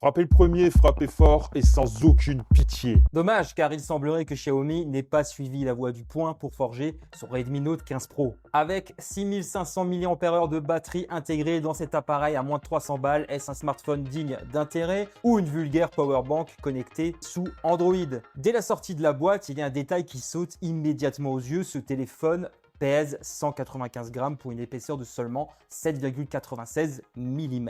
Frappez le premier, frappez fort et sans aucune pitié. Dommage, car il semblerait que Xiaomi n'ait pas suivi la voie du point pour forger son Redmi Note 15 Pro. Avec 6500 mAh de batterie intégrée dans cet appareil à moins de 300 balles, est-ce un smartphone digne d'intérêt ou une vulgaire powerbank connectée sous Android? Dès la sortie de la boîte, il y a un détail qui saute immédiatement aux yeux. Ce téléphone pèse 195 grammes pour une épaisseur de seulement 7,96 mm.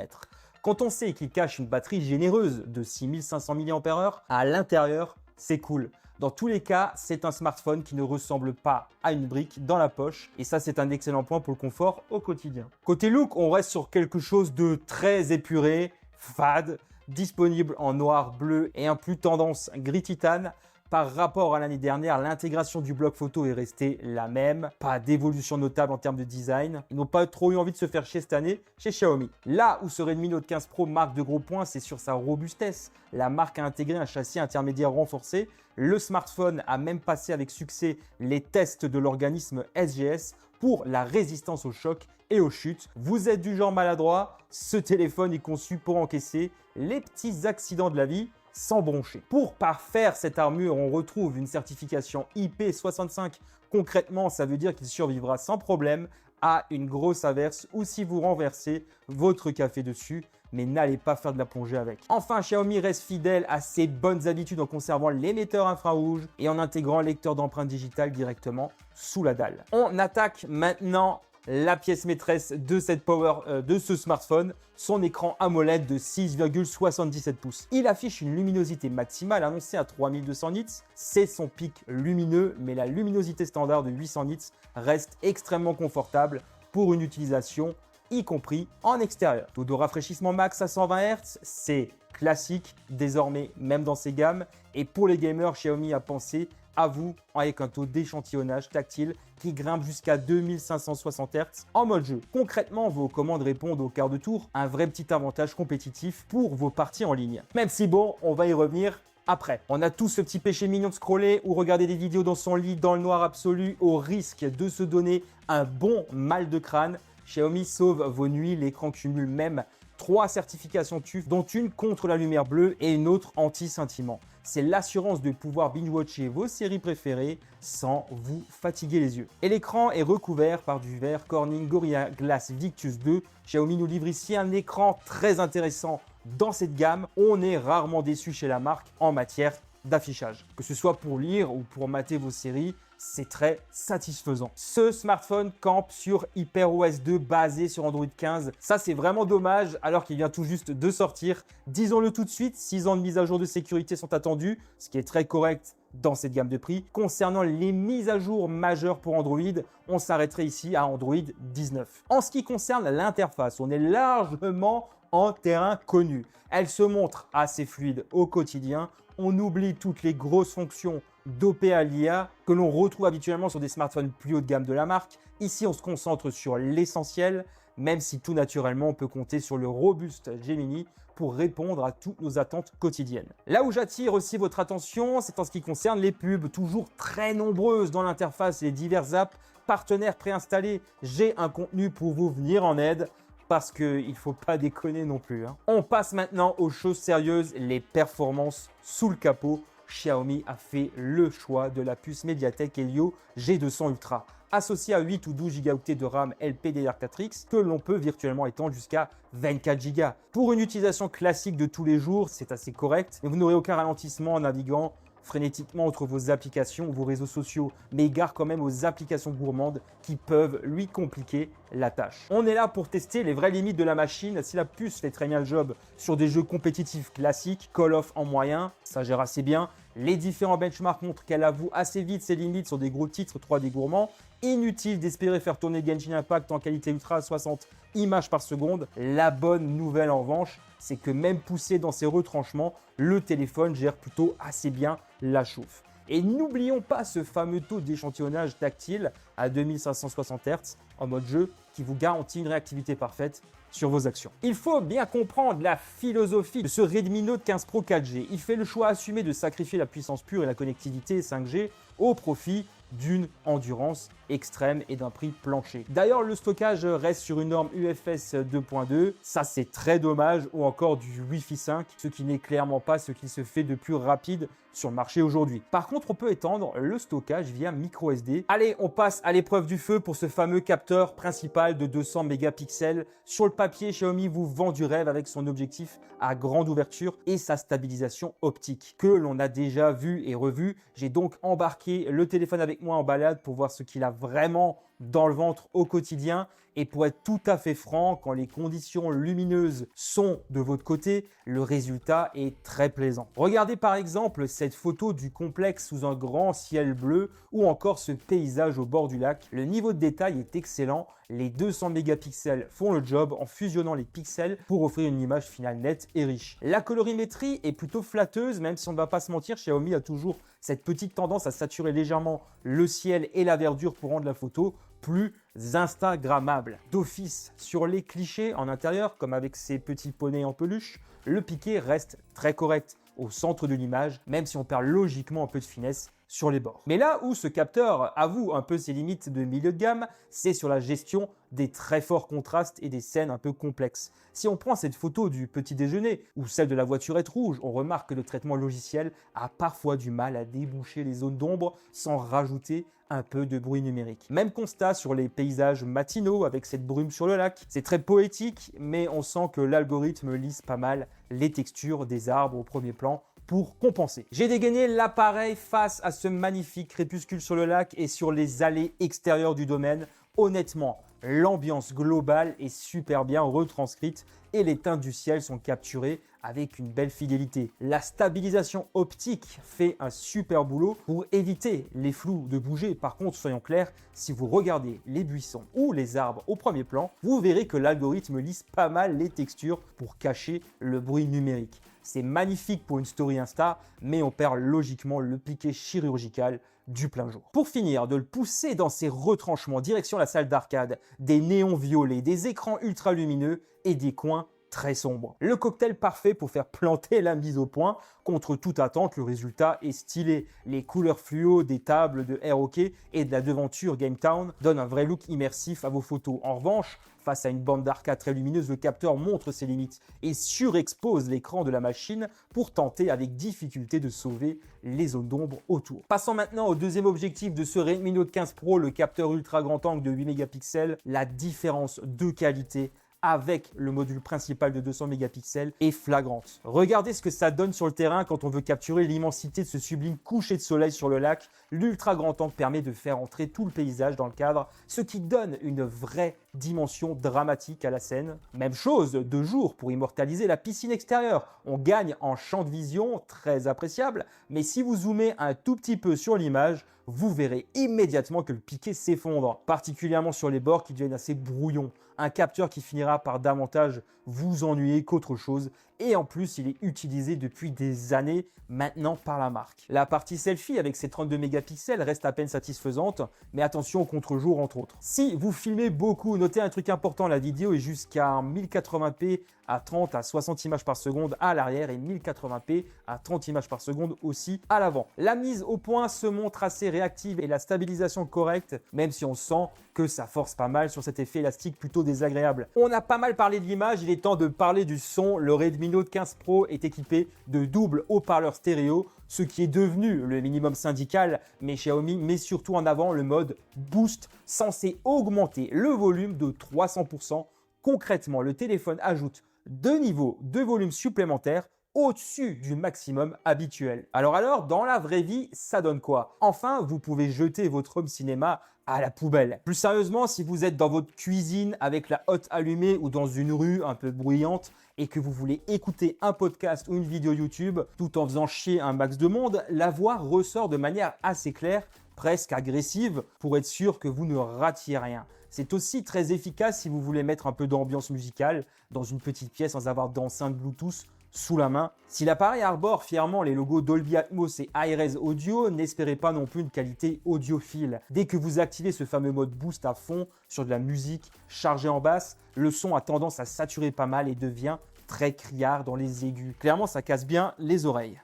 Quand on sait qu'il cache une batterie généreuse de 6500 mAh, à l'intérieur, c'est cool. Dans tous les cas, c'est un smartphone qui ne ressemble pas à une brique dans la poche. Et ça, c'est un excellent point pour le confort au quotidien. Côté look, on reste sur quelque chose de très épuré, fade, disponible en noir, bleu et un plus tendance gris titane. Par rapport à l'année dernière, l'intégration du bloc photo est restée la même. Pas d'évolution notable en termes de design. Ils n'ont pas trop eu envie de se faire chier cette année chez Xiaomi. Là où ce Redmi Note 15 Pro marque de gros points, c'est sur sa robustesse. La marque a intégré un châssis intermédiaire renforcé. Le smartphone a même passé avec succès les tests de l'organisme SGS pour la résistance au choc et aux chutes. Vous êtes du genre maladroit, ce téléphone est conçu pour encaisser les petits accidents de la vie sans broncher. Pour parfaire cette armure, on retrouve une certification IP65. Concrètement, ça veut dire qu'il survivra sans problème à une grosse averse ou si vous renversez votre café dessus, mais n'allez pas faire de la plongée avec. Enfin, Xiaomi reste fidèle à ses bonnes habitudes en conservant l'émetteur infrarouge et en intégrant un lecteur d'empreintes digitales directement sous la dalle. On attaque maintenant la pièce maîtresse de de ce smartphone, son écran AMOLED de 6,77 pouces. Il affiche une luminosité maximale annoncée à 3200 nits. C'est son pic lumineux, mais la luminosité standard de 800 nits reste extrêmement confortable pour une utilisation, y compris en extérieur. Taux de rafraîchissement max à 120 Hz, c'est classique désormais, même dans ces gammes. Et pour les gamers, Xiaomi a pensé à vous avec un taux d'échantillonnage tactile qui grimpe jusqu'à 2560 Hz en mode jeu. Concrètement, vos commandes répondent au quart de tour, un vrai petit avantage compétitif pour vos parties en ligne. Même si bon, on va y revenir après. On a tous ce petit péché mignon de scroller ou regarder des vidéos dans son lit dans le noir absolu au risque de se donner un bon mal de crâne. Xiaomi sauve vos nuits, l'écran cumule même 3 certifications TÜV, dont une contre la lumière bleue et une autre anti-scintillement. C'est l'assurance de pouvoir binge-watcher vos séries préférées sans vous fatiguer les yeux. Et l'écran est recouvert par du verre Corning Gorilla Glass Victus 2. Xiaomi nous livre ici un écran très intéressant dans cette gamme. On est rarement déçu chez la marque en matière d'affichage. Que ce soit pour lire ou pour mater vos séries, c'est très satisfaisant. Ce smartphone campe sur HyperOS 2 basé sur Android 15. Ça, c'est vraiment dommage alors qu'il vient tout juste de sortir. Disons-le tout de suite, 6 ans de mise à jour de sécurité sont attendus, ce qui est très correct dans cette gamme de prix. Concernant les mises à jour majeures pour Android, on s'arrêterait ici à Android 19. En ce qui concerne l'interface, on est largement en terrain connu. Elle se montre assez fluide au quotidien. On oublie toutes les grosses fonctions d'OP à l'IA que l'on retrouve habituellement sur des smartphones plus haut de gamme de la marque. Ici, on se concentre sur l'essentiel, même si tout naturellement, on peut compter sur le robuste Gemini pour répondre à toutes nos attentes quotidiennes. Là où j'attire aussi votre attention, c'est en ce qui concerne les pubs, toujours très nombreuses dans l'interface et les diverses apps partenaires préinstallés. J'ai un contenu pour vous venir en aide, parce qu'il ne faut pas déconner non plus. On passe maintenant aux choses sérieuses, les performances sous le capot. Xiaomi a fait le choix de la puce Mediatek Helio G200 Ultra, associée à 8 ou 12 Go de RAM LPDDR4X que l'on peut virtuellement étendre jusqu'à 24 Go. Pour une utilisation classique de tous les jours, c'est assez correct, mais vous n'aurez aucun ralentissement en naviguant frénétiquement entre vos applications ou vos réseaux sociaux, mais gare quand même aux applications gourmandes qui peuvent lui compliquer la tâche. On est là pour tester les vraies limites de la machine. Si la puce fait très bien le job sur des jeux compétitifs classiques, Call of en moyen, ça gère assez bien. Les différents benchmarks montrent qu'elle avoue assez vite ses limites sur des gros titres 3D gourmands. Inutile d'espérer faire tourner Genshin Impact en qualité ultra à 60 images par seconde. La bonne nouvelle en revanche, c'est que même poussé dans ses retranchements, le téléphone gère plutôt assez bien la chauffe. Et n'oublions pas ce fameux taux d'échantillonnage tactile à 2560 Hz en mode jeu qui vous garantit une réactivité parfaite sur vos actions. Il faut bien comprendre la philosophie de ce Redmi Note 15 Pro 4G. Il fait le choix assumé de sacrifier la puissance pure et la connectivité 5G au profit d'une endurance extrême et d'un prix plancher. D'ailleurs, le stockage reste sur une norme UFS 2.2, ça c'est très dommage, ou encore du Wi-Fi 5, ce qui n'est clairement pas ce qui se fait de plus rapide sur le marché aujourd'hui. Par contre, on peut étendre le stockage via micro SD. Allez, on passe à l'épreuve du feu pour ce fameux capteur principal de 200 mégapixels. Sur le papier, Xiaomi vous vend du rêve avec son objectif à grande ouverture et sa stabilisation optique que l'on a déjà vu et revu. J'ai donc embarqué le téléphone avec moi en balade pour voir ce qu'il a vraiment dans le ventre au quotidien. Et pour être tout à fait franc, quand les conditions lumineuses sont de votre côté, le résultat est très plaisant. Regardez par exemple cette photo du complexe sous un grand ciel bleu ou encore ce paysage au bord du lac. Le niveau de détail est excellent. Les 200 mégapixels font le job en fusionnant les pixels pour offrir une image finale nette et riche. La colorimétrie est plutôt flatteuse, même si on ne va pas se mentir, Xiaomi a toujours cette petite tendance à saturer légèrement le ciel et la verdure pour rendre la photo plus instagrammable. D'office, sur les clichés en intérieur, comme avec ces petits poneys en peluche, le piqué reste très correct au centre de l'image, même si on perd logiquement un peu de finesse sur les bords. Mais là où ce capteur avoue un peu ses limites de milieu de gamme, c'est sur la gestion des très forts contrastes et des scènes un peu complexes. Si on prend cette photo du petit déjeuner ou celle de la voiturette rouge, on remarque que le traitement logiciel a parfois du mal à déboucher les zones d'ombre sans rajouter un peu de bruit numérique. Même constat sur les paysages matinaux avec cette brume sur le lac. C'est très poétique, mais on sent que l'algorithme lisse pas mal les textures des arbres au premier plan pour compenser. J'ai dégainé l'appareil face à ce magnifique crépuscule sur le lac et sur les allées extérieures du domaine. Honnêtement, l'ambiance globale est super bien retranscrite et les teintes du ciel sont capturées avec une belle fidélité. La stabilisation optique fait un super boulot pour éviter les flous de bouger. Par contre, soyons clairs, si vous regardez les buissons ou les arbres au premier plan, vous verrez que l'algorithme lisse pas mal les textures pour cacher le bruit numérique. C'est magnifique pour une story Insta, mais on perd logiquement le piqué chirurgical du plein jour. Pour finir, de le pousser dans ses retranchements direction la salle d'arcade, des néons violets, des écrans ultra lumineux et des coins très sombres. Le cocktail parfait pour faire planter la mise au point. Contre toute attente, le résultat est stylé. Les couleurs fluo des tables de Air Hockey et de la devanture Game Town donnent un vrai look immersif à vos photos. En revanche, face à une bande d'arcade très lumineuse, le capteur montre ses limites et surexpose l'écran de la machine pour tenter avec difficulté de sauver les zones d'ombre autour. Passons maintenant au deuxième objectif de ce Redmi Note 15 Pro, le capteur ultra grand angle de 8 mégapixels. La différence de qualité avec le module principal de 200 mégapixels est flagrante. Regardez ce que ça donne sur le terrain quand on veut capturer l'immensité de ce sublime coucher de soleil sur le lac. L'ultra grand angle permet de faire entrer tout le paysage dans le cadre, ce qui donne une vraie dimension dramatique à la scène. Même chose de jour pour immortaliser la piscine extérieure. On gagne en champ de vision très appréciable, mais si vous zoomez un tout petit peu sur l'image, vous verrez immédiatement que le piqué s'effondre, particulièrement sur les bords qui deviennent assez brouillons. Un capteur qui finira par davantage vous ennuyer qu'autre chose. Et en plus, il est utilisé depuis des années maintenant par la marque. La partie selfie avec ses 32 mégapixels reste à peine satisfaisante, mais attention au contre-jour entre autres. Si vous filmez beaucoup, notez un truc important, la vidéo est jusqu'à 1080p à 30 à 60 images par seconde à l'arrière et 1080p à 30 images par seconde aussi à l'avant. La mise au point se montre assez réactive et la stabilisation correcte, même si on sent que ça force pas mal sur cet effet élastique plutôt désagréable. On a pas mal parlé de l'image, il est temps de parler du son. Le Redmi Note 15 Pro est équipé de double haut-parleurs stéréo, ce qui est devenu le minimum syndical, mais Xiaomi met surtout en avant le mode Boost, censé augmenter le volume de 300%. Concrètement, le téléphone ajoute 2 niveaux de volume supplémentaires au-dessus du maximum habituel. Alors, dans la vraie vie, ça donne quoi? Enfin, vous pouvez jeter votre home cinéma à la poubelle. Plus sérieusement, si vous êtes dans votre cuisine avec la hotte allumée ou dans une rue un peu bruyante et que vous voulez écouter un podcast ou une vidéo YouTube tout en faisant chier un max de monde, la voix ressort de manière assez claire, presque agressive, pour être sûr que vous ne ratiez rien. C'est aussi très efficace si vous voulez mettre un peu d'ambiance musicale dans une petite pièce sans avoir d'enceinte Bluetooth sous la main. Si l'appareil arbore fièrement les logos Dolby Atmos et Hi-Res Audio, n'espérez pas non plus une qualité audiophile. Dès que vous activez ce fameux mode boost à fond sur de la musique chargée en basse, le son a tendance à saturer pas mal et devient très criard dans les aigus. Clairement, ça casse bien les oreilles.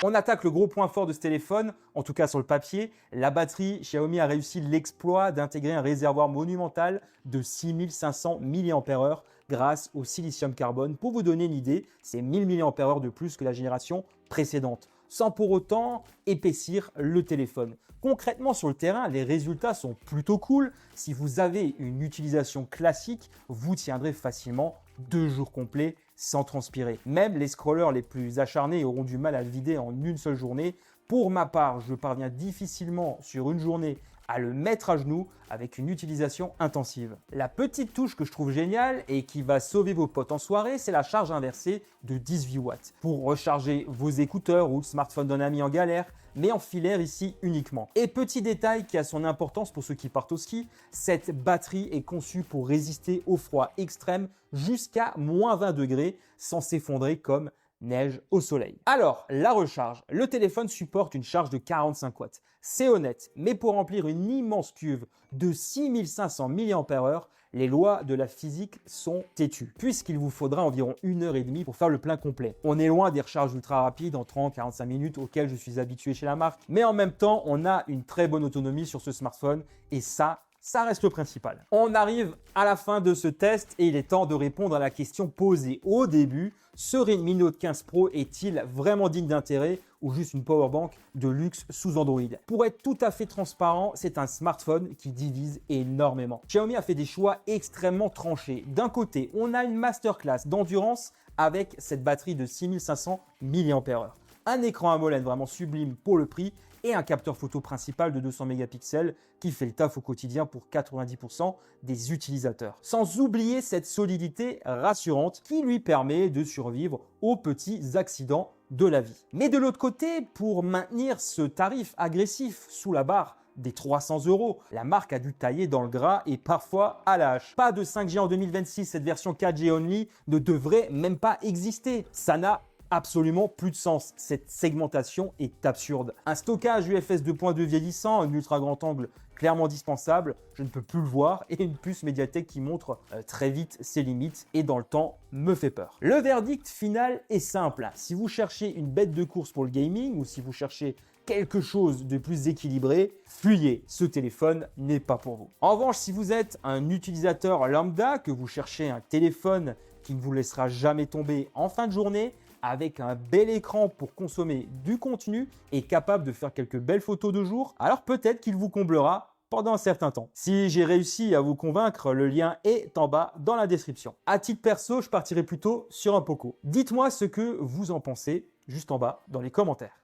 On attaque le gros point fort de ce téléphone, en tout cas sur le papier. La batterie, Xiaomi a réussi l'exploit d'intégrer un réservoir monumental de 6500 mAh grâce au silicium carbone. Pour vous donner une idée, c'est 1000 mAh de plus que la génération précédente, sans pour autant épaissir le téléphone. Concrètement, sur le terrain, les résultats sont plutôt cool. Si vous avez une utilisation classique, vous tiendrez facilement 2 jours complets sans transpirer. Même les scrollers les plus acharnés auront du mal à le vider en une seule journée. Pour ma part, je parviens difficilement sur une journée à le mettre à genoux avec une utilisation intensive. La petite touche que je trouve géniale et qui va sauver vos potes en soirée, c'est la charge inversée de 18 watts pour recharger vos écouteurs ou le smartphone d'un ami en galère, mais en filaire ici uniquement. Et petit détail qui a son importance pour ceux qui partent au ski, cette batterie est conçue pour résister au froid extrême jusqu'à moins 20 degrés sans s'effondrer comme neige au soleil. Alors, la recharge. Le téléphone supporte une charge de 45 watts. C'est honnête, mais pour remplir une immense cuve de 6500 mAh, les lois de la physique sont têtues, puisqu'il vous faudra environ 1h30 pour faire le plein complet. On est loin des recharges ultra rapides en 30-45 minutes auxquelles je suis habitué chez la marque, mais en même temps, on a une très bonne autonomie sur ce smartphone et ça reste le principal. On arrive à la fin de ce test et il est temps de répondre à la question posée au début. Ce Redmi Note 15 Pro est-il vraiment digne d'intérêt ou juste une powerbank de luxe sous Android? Pour être tout à fait transparent, c'est un smartphone qui divise énormément. Xiaomi a fait des choix extrêmement tranchés. D'un côté, on a une masterclass d'endurance avec cette batterie de 6500 mAh. Un écran AMOLED vraiment sublime pour le prix et un capteur photo principal de 200 mégapixels qui fait le taf au quotidien pour 90% des utilisateurs. Sans oublier cette solidité rassurante qui lui permet de survivre aux petits accidents de la vie. Mais de l'autre côté, pour maintenir ce tarif agressif sous la barre des 300 €, la marque a dû tailler dans le gras et parfois à la hache. Pas de 5G en 2026, cette version 4G only ne devrait même pas exister. Ça n'a absolument plus de sens. Cette segmentation est absurde. Un stockage UFS 2.2 vieillissant, un ultra grand angle clairement dispensable, je ne peux plus le voir, et une puce Mediatek qui montre très vite ses limites et dans le temps me fait peur. Le verdict final est simple. Si vous cherchez une bête de course pour le gaming ou si vous cherchez quelque chose de plus équilibré, fuyez, ce téléphone n'est pas pour vous. En revanche, si vous êtes un utilisateur lambda, que vous cherchez un téléphone qui ne vous laissera jamais tomber en fin de journée, avec un bel écran pour consommer du contenu et capable de faire quelques belles photos de jour, alors peut-être qu'il vous comblera pendant un certain temps. Si j'ai réussi à vous convaincre, le lien est en bas dans la description. À titre perso, je partirai plutôt sur un Poco. Dites-moi ce que vous en pensez juste en bas dans les commentaires.